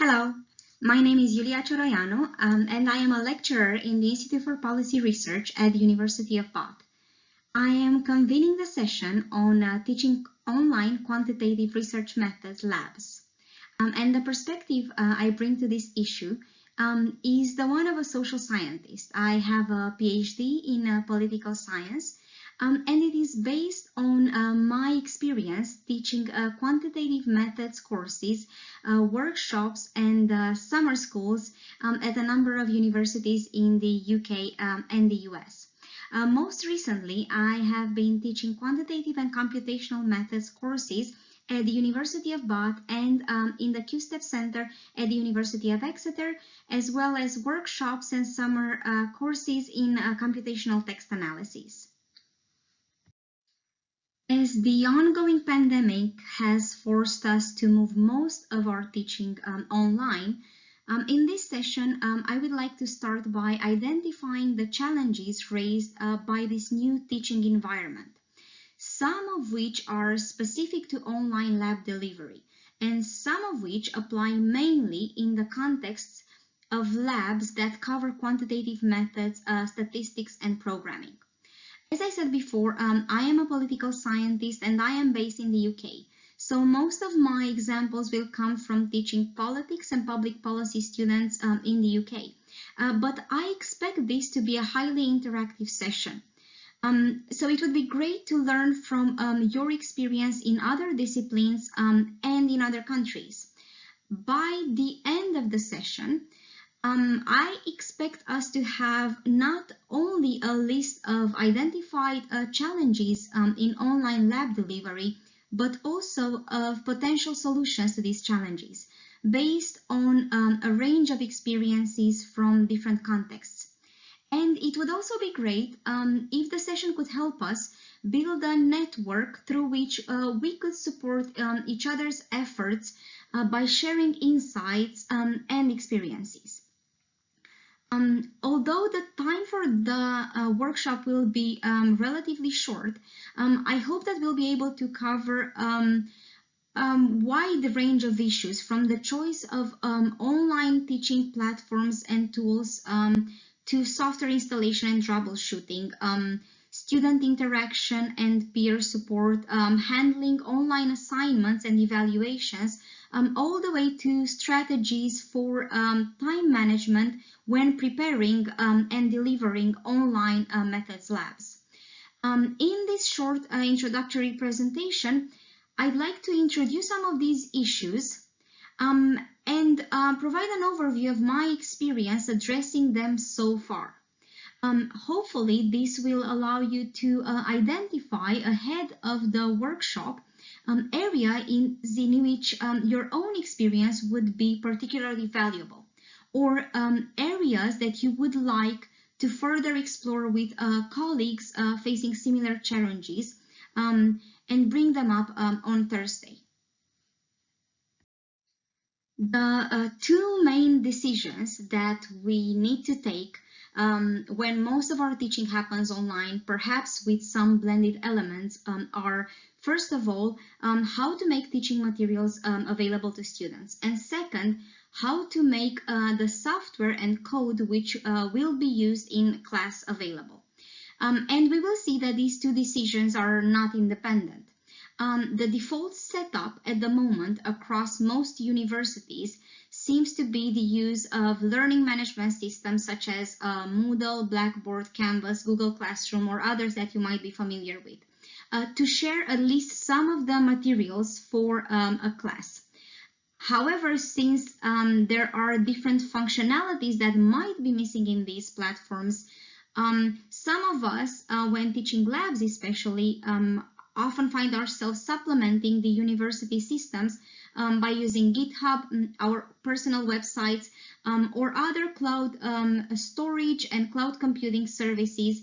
Hello, my name is Iulia Cioroianu, and I am a lecturer in the Institute for Policy Research at the University of Bath. I am convening the session on teaching online quantitative research methods labs. And the perspective I bring to this issue is the one of a social scientist. I have a PhD in political science, and it is based on my experience teaching quantitative methods courses, workshops, and summer schools at a number of universities in the UK and the US. Most recently, I have been teaching quantitative and computational methods courses at the University of Bath and in the Q-STEP Center at the University of Exeter, as well as workshops and summer courses in computational text analysis. As the ongoing pandemic has forced us to move most of our teaching online, in this session, I would like to start by identifying the challenges raised by this new teaching environment, some of which are specific to online lab delivery, and some of which apply mainly in the context of labs that cover quantitative methods, statistics, and programming. As I said before, I am a political scientist and I am based in the UK. So most of my examples will come from teaching politics and public policy students in the UK. But I expect this to be a highly interactive session. So it would be great to learn from your experience in other disciplines and in other countries. By the end of the session, I expect us to have not only a list of identified challenges in online lab delivery, but also of potential solutions to these challenges based on a range of experiences from different contexts. And it would also be great if the session could help us build a network through which we could support each other's efforts by sharing insights and experiences. Although the time for the workshop will be relatively short, I hope that we'll be able to cover wide range of issues, from the choice of online teaching platforms and tools to software installation and troubleshooting, student interaction and peer support, handling online assignments and evaluations, all the way to strategies for time management when preparing and delivering online methods labs. In this short introductory presentation, I'd like to introduce some of these issues and provide an overview of my experience addressing them so far. Hopefully, this will allow you to identify ahead of the workshop area in which your own experience would be particularly valuable, or areas that you would like to further explore with colleagues facing similar challenges and bring them up on Thursday. The two main decisions that we need to take when most of our teaching happens online, perhaps with some blended elements, are, first of all, how to make teaching materials available to students, and second, how to make the software and code which will be used in class available. And we will see that these two decisions are not independent. The default setup at the moment across most universities seems to be the use of learning management systems such as Moodle, Blackboard, Canvas, Google Classroom, or others that you might be familiar with, to share at least some of the materials for a class. However, since there are different functionalities that might be missing in these platforms, some of us, when teaching labs especially, often find ourselves supplementing the university systems by using GitHub, our personal websites, or other cloud storage and cloud computing services,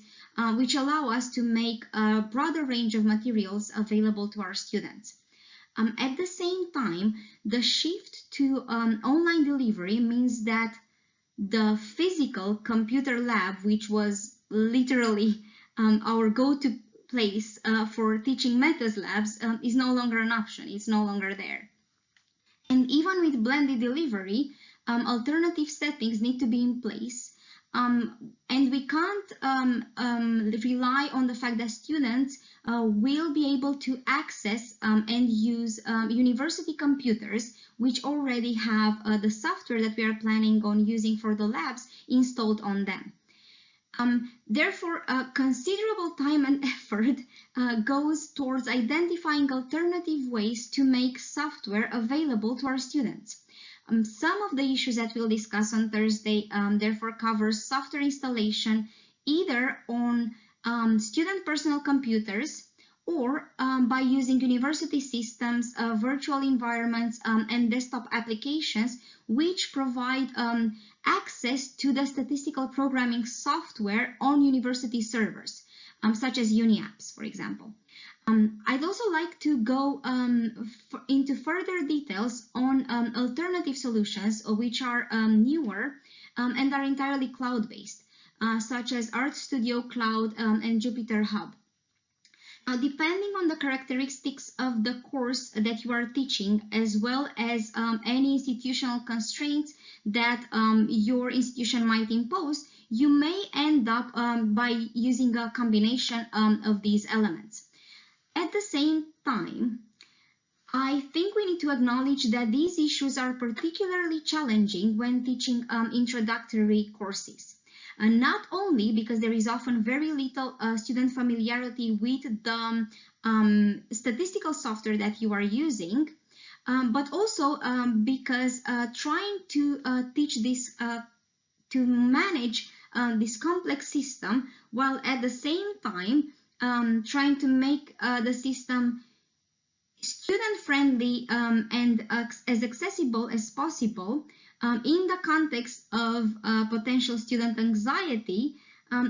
which allow us to make a broader range of materials available to our students. At the same time, the shift to online delivery means that the physical computer lab, which was literally our go-to place for teaching methods labs, is no longer an option. It's no longer there. And even with blended delivery, alternative settings need to be in place. And we can't rely on the fact that students will be able to access and use university computers, which already have the software that we are planning on using for the labs installed on them. Therefore, considerable time and effort goes towards identifying alternative ways to make software available to our students. Some of the issues that we'll discuss on Thursday therefore covers software installation either on student personal computers or by using university systems, virtual environments, and desktop applications which provide access to the statistical programming software on university servers, such as UniApps, for example. I'd also like to go into further details on alternative solutions which are newer and are entirely cloud-based, such as RStudio Cloud and Jupyter Hub. Now, depending on the characteristics of the course that you are teaching, as well as any institutional constraints that your institution might impose, you may end up by using a combination of these elements. At the same time, I think we need to acknowledge that these issues are particularly challenging when teaching introductory courses. Not only because there is often very little student familiarity with the statistical software that you are using, but also because trying to teach this, to manage this complex system, while at the same time trying to make the system student-friendly and as accessible as possible in the context of potential student anxiety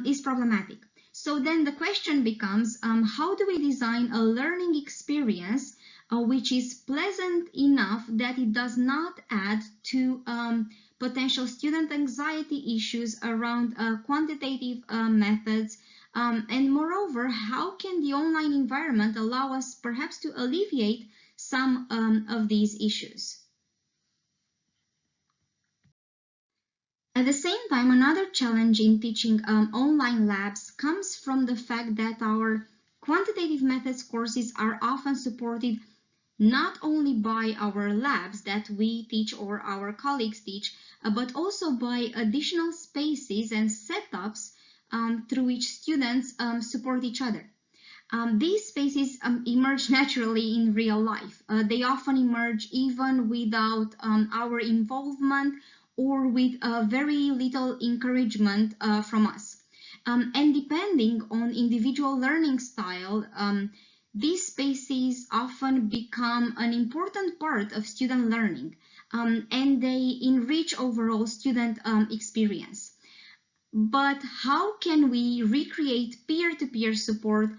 is problematic. So then the question becomes, how do we design a learning experience which is pleasant enough that it does not add to potential student anxiety issues around quantitative methods, and moreover, how can the online environment allow us perhaps to alleviate some of these issues? At the same time, another challenge in teaching online labs comes from the fact that our quantitative methods courses are often supported not only by our labs that we teach or our colleagues teach, but also by additional spaces and setups through which students support each other. These spaces emerge naturally in real life. They often emerge even without our involvement or with very little encouragement from us. And depending on individual learning style, these spaces often become an important part of student learning, and they enrich overall student experience. But how can we recreate peer-to-peer support,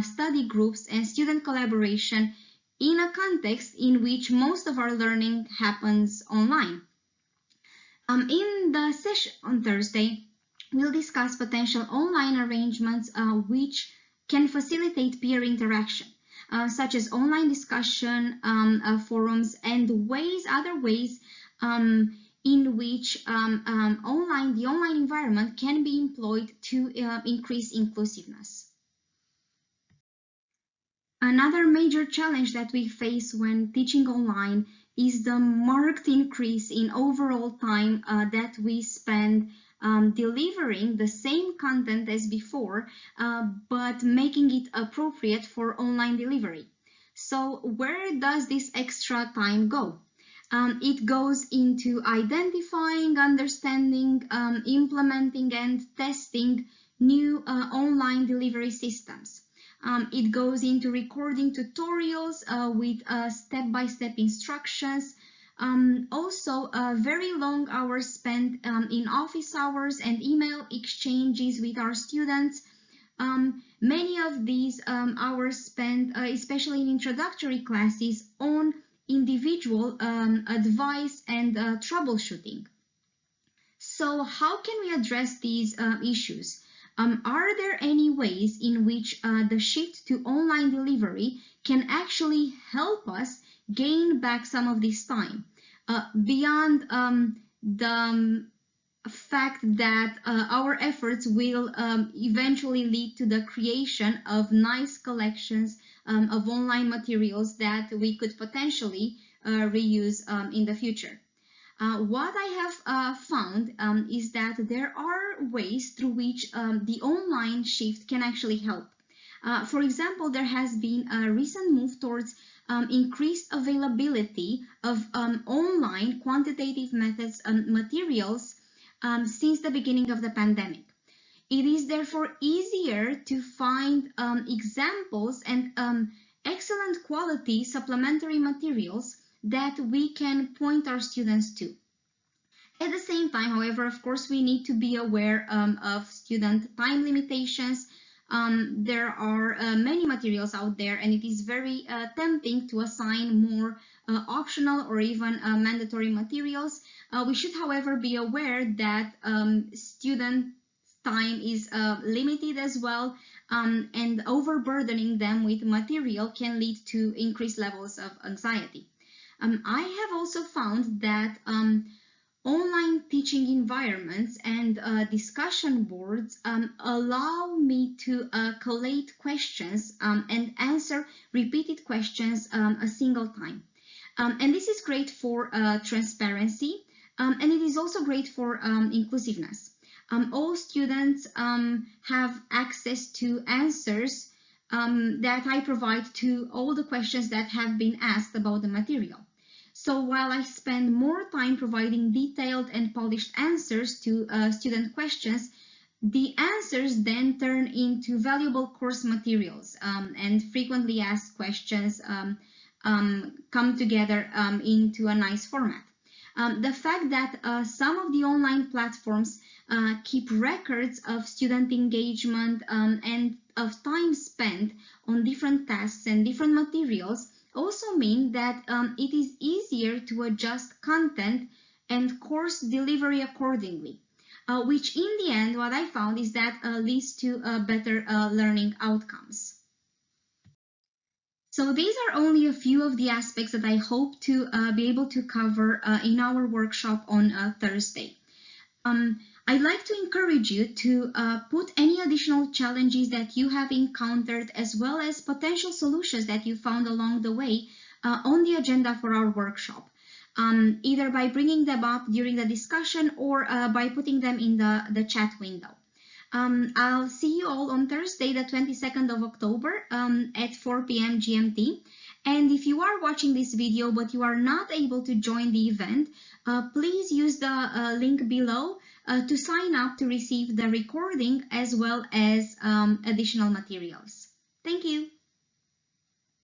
study groups, and student collaboration in a context in which most of our learning happens online? In the session on Thursday, we'll discuss potential online arrangements which can facilitate peer interaction, such as online discussion forums and other ways in which the online environment can be employed to increase inclusiveness. Another major challenge that we face when teaching online is the marked increase in overall time that we spend delivering the same content as before, but making it appropriate for online delivery. So where does this extra time go? It goes into identifying, understanding, implementing, and testing new online delivery systems. It goes into recording tutorials with step-by-step instructions. Also, very long hours spent in office hours and email exchanges with our students. Many of these hours spent, especially in introductory classes, on individual advice and troubleshooting. So how can we address these issues? Are there any ways in which the shift to online delivery can actually help us gain back some of this time beyond the fact that our efforts will eventually lead to the creation of nice collections of online materials that we could potentially reuse in the future. What I have found is that there are ways through which the online shift can actually help. For example, there has been a recent move towards increased availability of online quantitative methods materials since the beginning of the pandemic. It is therefore easier to find examples and excellent quality supplementary materials that we can point our students to. At the same time, however, of course, we need to be aware of student time limitations. There are many materials out there, and it is very tempting to assign more optional or even mandatory materials. We should, however, be aware that student time is limited as well, and overburdening them with material can lead to increased levels of anxiety. I have also found that online teaching environments and discussion boards allow me to collate questions and answer repeated questions a single time. And this is great for transparency, and it is also great for inclusiveness. All students have access to answers that I provide to all the questions that have been asked about the material. So while I spend more time providing detailed and polished answers to student questions, the answers then turn into valuable course materials, and frequently asked questions come together into a nice format. The fact that some of the online platforms keep records of student engagement and of time spent on different tasks and different materials also mean that it is easier to adjust content and course delivery accordingly, which in the end, what I found is that leads to better learning outcomes. So these are only a few of the aspects that I hope to be able to cover in our workshop on Thursday. I'd like to encourage you to put any additional challenges that you have encountered as well as potential solutions that you found along the way on the agenda for our workshop, either by bringing them up during the discussion or by putting them in the chat window. I'll see you all on Thursday, the 22nd of October at 4 p.m. GMT. And if you are watching this video but you are not able to join the event, please use the link below to sign up to receive the recording as well as additional materials. Thank you.